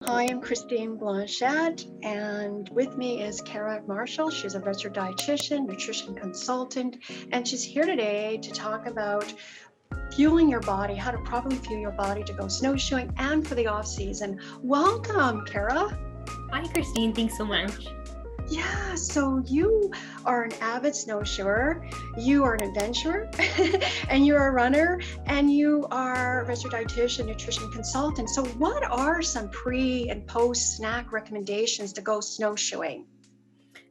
Hi, I'm Christine Blanchette, and with me is Kara Marshall. She's a registered dietitian, nutrition consultant, and she's here today to talk about fueling your body, how to properly fuel your body to go snowshoeing and for the off season. Welcome, Kara. Hi, Christine. Thanks so much. Yeah, so you are an avid snowshoer, you are an adventurer, and you're a runner, and you are a registered dietitian, nutrition consultant. So, what are some pre and post snack recommendations to go snowshoeing?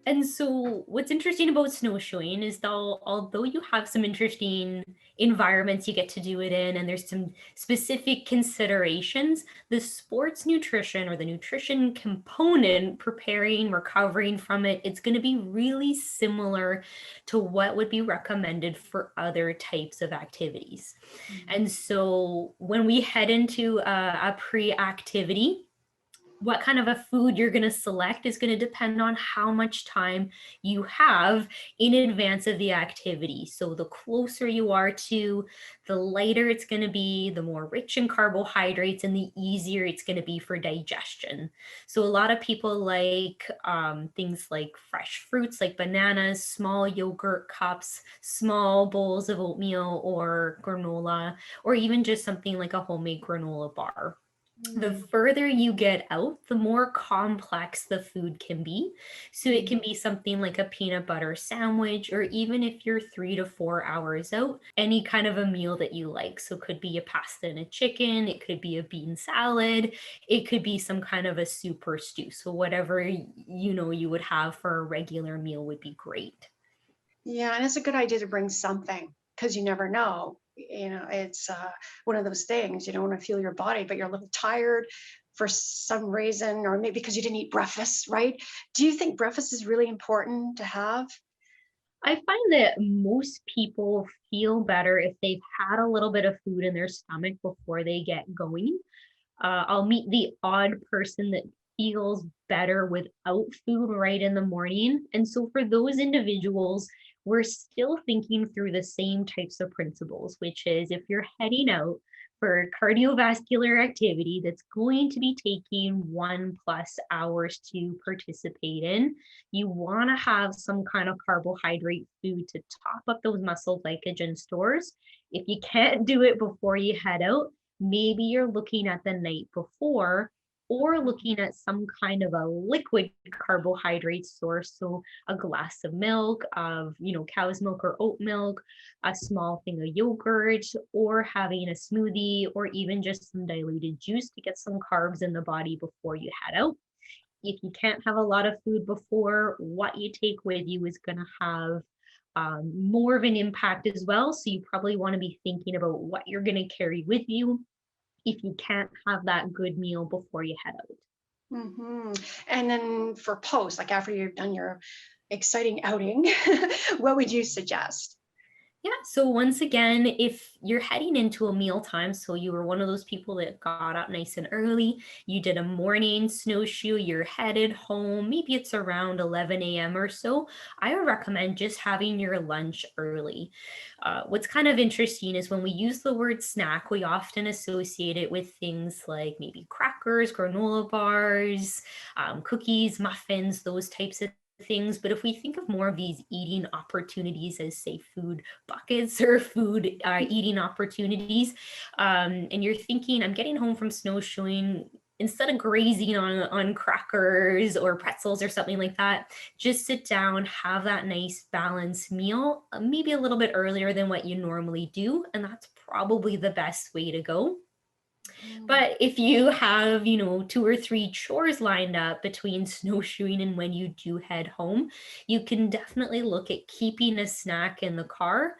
And so, what's interesting about snowshoeing is that although you have some interesting environments you get to do it in, and there's some specific considerations, the sports nutrition or the nutrition component, preparing, recovering from it, it's going to be really similar to what would be recommended for other types of activities. And so, when we head into a pre activity, what kind of a food you're going to select is going to depend on how much time you have in advance of the activity. So the closer you are to, the lighter it's going to be, the more rich in carbohydrates, and the easier it's going to be for digestion. So a lot of people like things like fresh fruits like bananas, small yogurt cups, small bowls of oatmeal or granola, or even just something like a homemade granola bar. The Mm, further you get out, the more complex the food can be. So it can mm. be something like a peanut butter sandwich, or even if you're 3 to 4 hours out, any kind of a meal that you like. So it could be a pasta and a chicken, it could be a bean salad, it could be some kind of a soup or stew. So whatever you would have for a regular meal would be great. Yeah, and it's a good idea to bring something because you never know. It's one of those things you don't want to feel your body, but you're a little tired for some reason, or maybe because you didn't eat breakfast, right? Do you think breakfast is really important to have? I find that most people feel better if they've had a little bit of food in their stomach before they get going. I'll meet the odd person that feels better without food right in the morning. And so for those individuals, we're still thinking through the same types of principles, which is if you're heading out for cardiovascular activity that's going to be taking 1+ hours to participate in, you want to have some kind of carbohydrate food to top up those muscle glycogen stores. If you can't do it before you head out, maybe you're looking at the night before or looking at some kind of a liquid carbohydrate source. So a glass of milk, of cow's milk or oat milk, a small thing of yogurt, or having a smoothie, or even just some diluted juice to get some carbs in the body before you head out. If you can't have a lot of food before, what you take with you is going to have more of an impact as well. So you probably want to be thinking about what you're going to carry with you if you can't have that good meal before you head out. Hmm. And then for post, like after you've done your exciting outing, what would you suggest? Yeah. So once again, if you're heading into a meal time, so you were one of those people that got up nice and early, you did a morning snowshoe, you're headed home, maybe it's around 11 a.m. or so, I would recommend just having your lunch early. What's kind of interesting is when we use the word snack, we often associate it with things like maybe crackers, granola bars, cookies, muffins, those types of things. But if we think of more of these eating opportunities as, say, food buckets or food eating opportunities, and you're thinking, I'm getting home from snowshoeing, instead of grazing on crackers or pretzels or something like that, just sit down, have that nice balanced meal, maybe a little bit earlier than what you normally do. And that's probably the best way to go. Mm. But if you have, 2 or 3 chores lined up between snowshoeing and when you do head home, you can definitely look at keeping a snack in the car.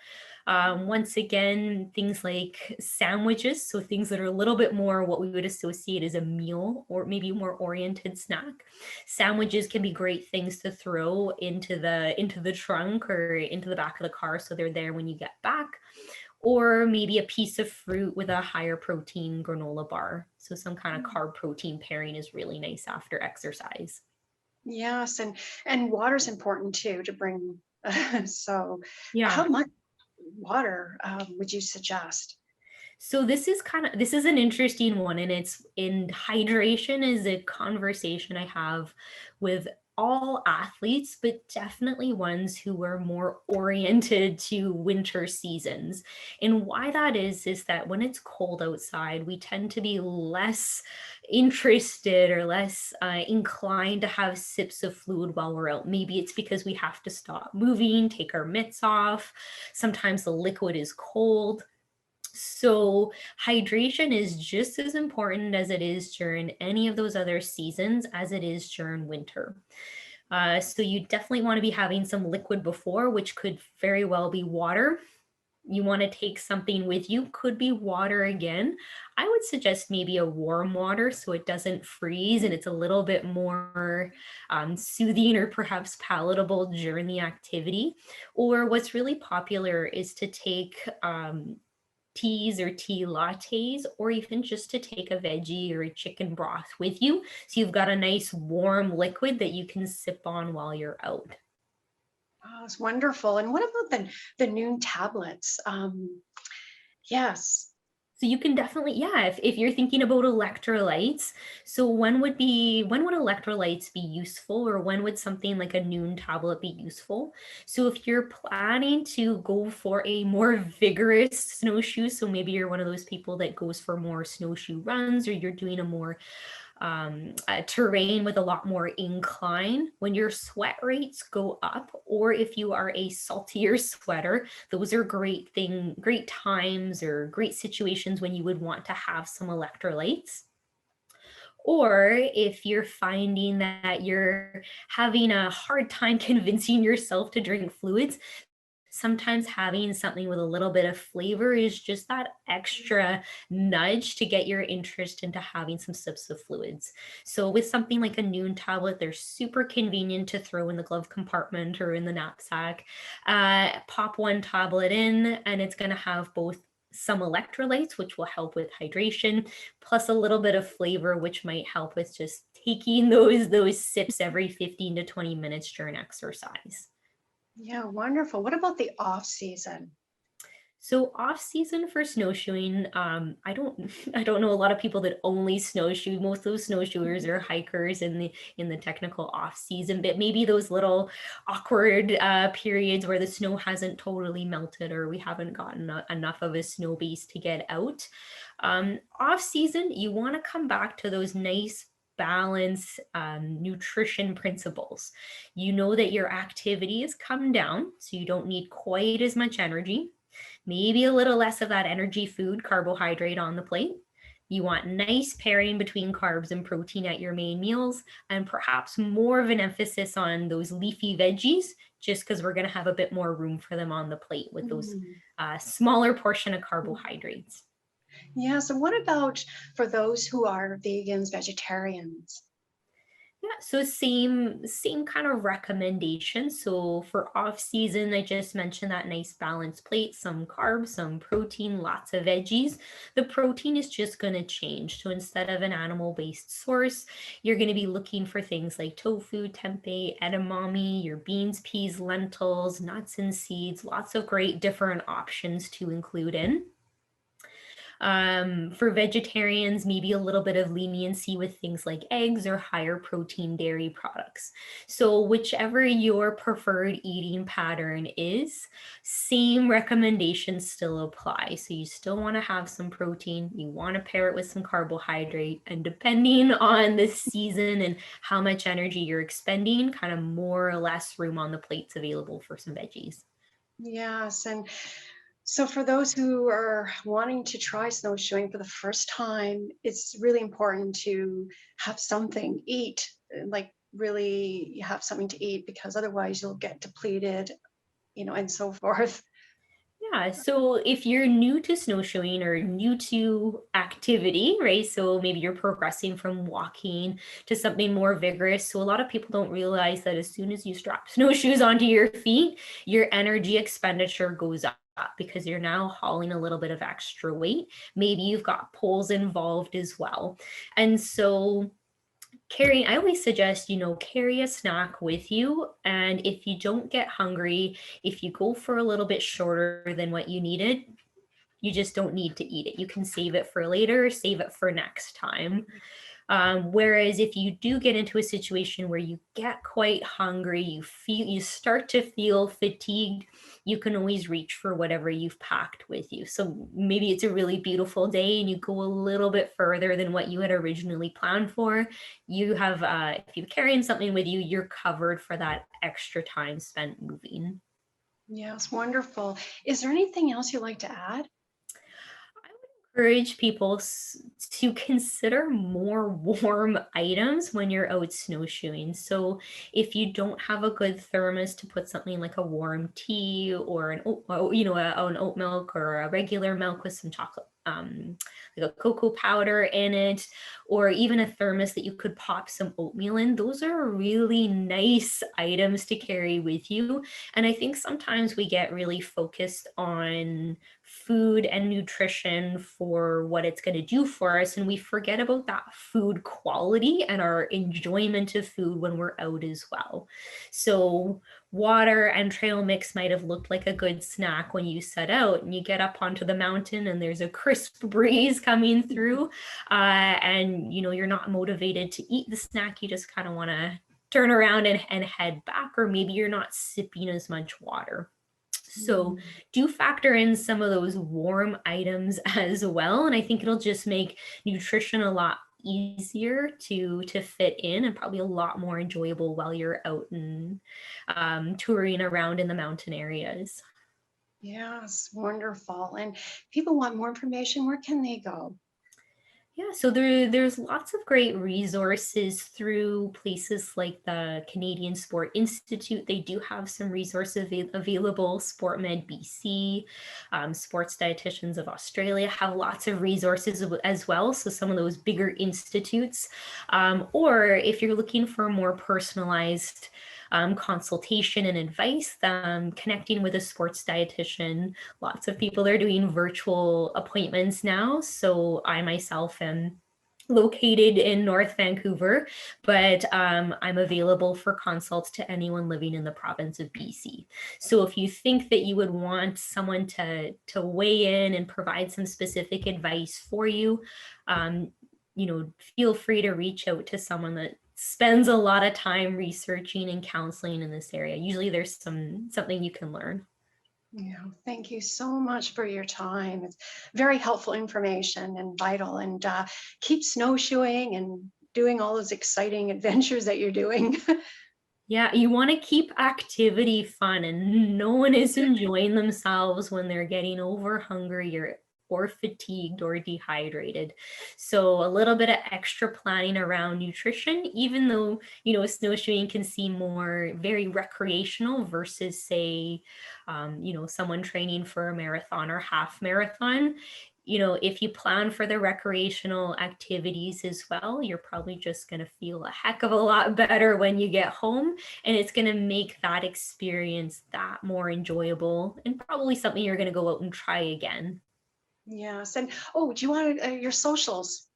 Once again, things like sandwiches, so things that are a little bit more what we would associate as a meal or maybe more oriented snack. Sandwiches can be great things to throw into the trunk or into the back of the car so they're there when you get back, or maybe a piece of fruit with a higher protein granola bar. So some kind of carb protein pairing is really nice after exercise. Yes, and water's important too to bring. So, Yeah. how much water would you suggest? So this is an interesting one, and it's in hydration is a conversation I have with all athletes, but definitely ones who are more oriented to winter seasons. And why that is that when it's cold outside, we tend to be less interested or less inclined to have sips of fluid while we're out. Maybe it's because we have to stop moving, take our mitts off. Sometimes the liquid is cold. So hydration is just as important as it is during any of those other seasons as it is during winter. So you definitely want to be having some liquid before, which could very well be water. You want to take something with you, could be water again. I would suggest maybe a warm water so it doesn't freeze and it's a little bit more soothing or perhaps palatable during the activity. Or what's really popular is to take teas or tea lattes, or even just to take a veggie or a chicken broth with you. So you've got a nice warm liquid that you can sip on while you're out. Oh, it's wonderful. And what about the noon tablets? Yes. So you can definitely, yeah, if you're thinking about electrolytes, so when would electrolytes be useful, or when would something like a noon tablet be useful? So if you're planning to go for a more vigorous snowshoe, so maybe you're one of those people that goes for more snowshoe runs, or you're doing a more terrain with a lot more incline, when your sweat rates go up, or if you are a saltier sweater, those are great times or great situations when you would want to have some electrolytes. Or if you're finding that you're having a hard time convincing yourself to drink fluids, sometimes having something with a little bit of flavor is just that extra nudge to get your interest into having some sips of fluids. So with something like a noon tablet, they're super convenient to throw in the glove compartment or in the knapsack. Pop one tablet in and it's going to have both some electrolytes, which will help with hydration, plus a little bit of flavor, which might help with just taking those sips every 15 to 20 minutes during exercise. Yeah, wonderful. What about the off season? So off season for snowshoeing, I don't I don't know a lot of people that only snowshoe. Most of those snowshoers are hikers in the technical off season, but maybe those little awkward periods where the snow hasn't totally melted or we haven't gotten enough of a snow base to get out. Off season, you want to come back to those nice balance nutrition principles. You know that your activity has come down, so you don't need quite as much energy, maybe a little less of that energy food carbohydrate on the plate. You want nice pairing between carbs and protein at your main meals, and perhaps more of an emphasis on those leafy veggies, just because we're going to have a bit more room for them on the plate with those Mm. smaller portion of carbohydrates. Yeah, so what about for those who are vegans, vegetarians? Yeah, so same kind of recommendation. So for off season, I just mentioned that nice balanced plate, some carbs, some protein, lots of veggies. The protein is just going to change. So instead of an animal-based source, you're going to be looking for things like tofu, tempeh, edamame, your beans, peas, lentils, nuts and seeds, lots of great different options to include in. For vegetarians, maybe a little bit of leniency with things like eggs or higher protein dairy products. So whichever your preferred eating pattern is, same recommendations still apply. So you still want to have some protein, you want to pair it with some carbohydrate, and depending on the season and how much energy you're expending, kind of more or less room on the plates available for some veggies. Yes, and so for those who are wanting to try snowshoeing for the first time, it's really important to have something eat, like really have something to eat because otherwise you'll get depleted, and so forth. Yeah, so if you're new to snowshoeing or new to activity, right? So maybe you're progressing from walking to something more vigorous. So a lot of people don't realize that as soon as you strap snowshoes onto your feet, your energy expenditure goes up because you're now hauling a little bit of extra weight. Maybe you've got poles involved as well. And so I always suggest, carry a snack with you. And if you don't get hungry, if you go for a little bit shorter than what you needed, you just don't need to eat it. You can save it for later, save it for next time. Whereas if you do get into a situation where you get quite hungry, you start to feel fatigued, you can always reach for whatever you've packed with you. So maybe it's a really beautiful day and you go a little bit further than what you had originally planned for. You have, if you're carrying something with you, you're covered for that extra time spent moving. Yes, wonderful. Is there anything else you'd like to add? Encourage people to consider more warm items when you're out snowshoeing. So if you don't have a good thermos to put something like a warm tea or an oat milk or a regular milk with some chocolate, like a cocoa powder in it, or even a thermos that you could pop some oatmeal in, those are really nice items to carry with you. And I think sometimes we get really focused on food and nutrition for what it's going to do for us, and we forget about that food quality and our enjoyment of food when we're out as well. So water and trail mix might have looked like a good snack when you set out and you get up onto the mountain and there's a crisp breeze coming through, and you're not motivated to eat the snack. You just kind of want to turn around and head back, or maybe you're not sipping as much water. So do factor in some of those warm items as well. And I think it'll just make nutrition a lot easier to fit in, and probably a lot more enjoyable while you're out and touring around in the mountain areas. Yes, wonderful. And if people want more information, where can they go? Yeah, so there's lots of great resources through places like the Canadian Sport Institute. They do have some resources available. SportMed BC, Sports Dietitians of Australia have lots of resources as well. So some of those bigger institutes, or if you're looking for more personalized consultation and advice, connecting with a sports dietitian. Lots of people are doing virtual appointments now. So I myself am located in North Vancouver, but I'm available for consults to anyone living in the province of BC. So if you think that you would want someone to weigh in and provide some specific advice for you, feel free to reach out to someone that spends a lot of time researching and counseling in this area. Usually there's something you can learn. Yeah, thank you so much for your time. It's very helpful information and vital. And keep snowshoeing and doing all those exciting adventures that you're doing. Yeah, you want to keep activity fun, and no one is enjoying themselves when they're getting over hungry or fatigued or dehydrated. So a little bit of extra planning around nutrition, even though, snowshoeing can seem more very recreational versus say, someone training for a marathon or half marathon. If you plan for the recreational activities as well, you're probably just going to feel a heck of a lot better when you get home. And it's going to make that experience that more enjoyable, and probably something you're going to go out and try again. Yes. And oh, do you want your socials?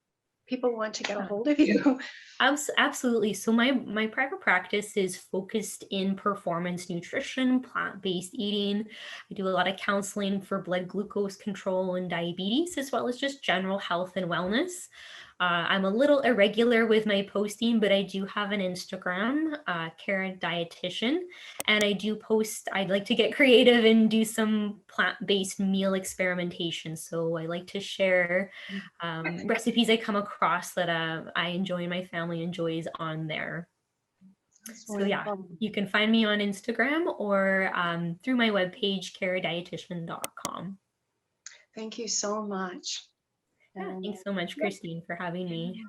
People want to get a hold of you. Absolutely. So my private practice is focused in performance nutrition, plant-based eating. I do a lot of counseling for blood glucose control and diabetes, as well as just general health and wellness. I'm a little irregular with my posting, but I do have an Instagram, Kara Dietitian, and I do post. I'd like to get creative and do some plant-based meal experimentation. So I like to share recipes I come across that I enjoy and my family enjoys on there. So yeah, you can find me on Instagram or through my webpage, karadietitian.com. Thank you so much. Yeah, thanks so much, Christine, for having me.